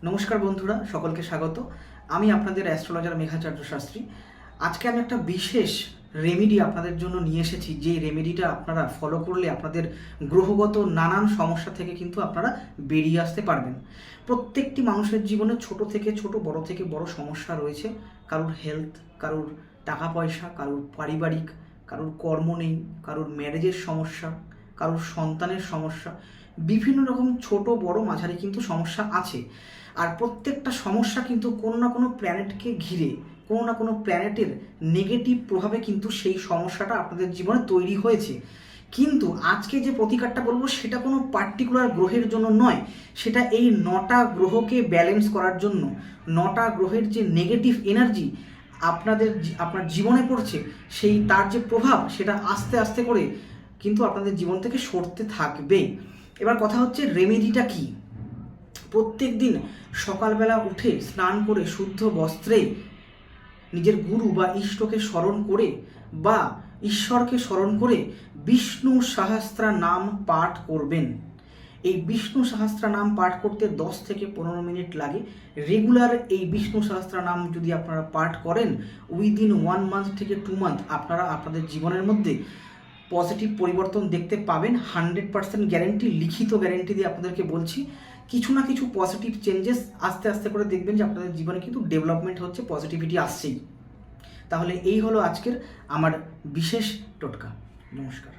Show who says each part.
Speaker 1: নমস্কার বন্ধুরা, সকলকে স্বাগত। আমি আপনাদের অ্যাস্ট্রোলজার মেঘাচার্য শাস্ত্রী। আজকে আমি একটা বিশেষ রেমেডি আপনাদের জন্য নিয়ে এসেছি, যে রেমেডিটা আপনারা ফলো করলে আপনাদের গ্রহগত নানান সমস্যা থেকে কিন্তু আপনারা বেরিয়ে আসতে পারবেন। প্রত্যেকটি মানুষের জীবনে ছোট থেকে ছোট, বড় থেকে বড় সমস্যা রয়েছে। কারোর হেলথ, কারোর টাকা পয়সা, কারোর পারিবারিক, কারোর কর্ম নেই, কারোর ম্যারেজের সমস্যা, কারোর সন্তানের সমস্যা, বিভিন্ন রকম ছোট বড় মাঝারি কিন্তু সমস্যা আছে। আর প্রত্যেকটা সমস্যা কিন্তু কোনো না কোনো প্ল্যানেটকে ঘিরে, কোনো না কোনো প্ল্যানেটের নেগেটিভ প্রভাবে কিন্তু সেই সমস্যাটা আপনাদের জীবনে তৈরি হয়েছে। কিন্তু আজকে যে প্রতিকারটা বলবো সেটা কোনো পার্টিকুলার গ্রহের জন্য নয়, সেটা এই 9টা গ্রহকে ব্যালেন্স করার জন্য। 9টা গ্রহের যে নেগেটিভ এনার্জি আপনার জীবনে পড়ছে, সেই তার যে প্রভাব সেটা আস্তে আস্তে করে কিন্তু আপনাদের জীবন থেকে সরতে থাকবে। এবার কথা হচ্ছে রেমেডিটা কি। প্রত্যেক দিন সকালবেলা উঠে স্নান করে শুদ্ধ বস্ত্রে নিজের গুরু বা ইষ্টকে স্মরণ করে বা ঈশ্বরকে স্মরণ করে বিষ্ণু সহস্রা নাম পাঠ করবেন। এই বিষ্ণু সহস্রা নাম পাঠ করতে 10 থেকে 15 মিনিট লাগে। রেগুলার এই বিষ্ণু সহস্রা নাম যদি আপনারা পাঠ করেন, উইদিন 1 মান্থ থেকে 2 মান্থ আপনারা আপনাদের জীবনের মধ্যে পজিটিভ পরিবর্তন দেখতে পাবেন। 100% গ্যারেন্টি, লিখিত গ্যারেন্টি দিয়ে আপনাদেরকে বলছি। কিছু না কিছু পজিটিভ চেঞ্জেস আস্তে আস্তে করে দেখবেন যে আপনাদের জীবনে কিন্তু ডেভেলপমেন্ট হচ্ছে, পজিটিভিটি আসছেই। তাহলে এই হলো আজকের আমার বিশেষ টোটকা। নমস্কার।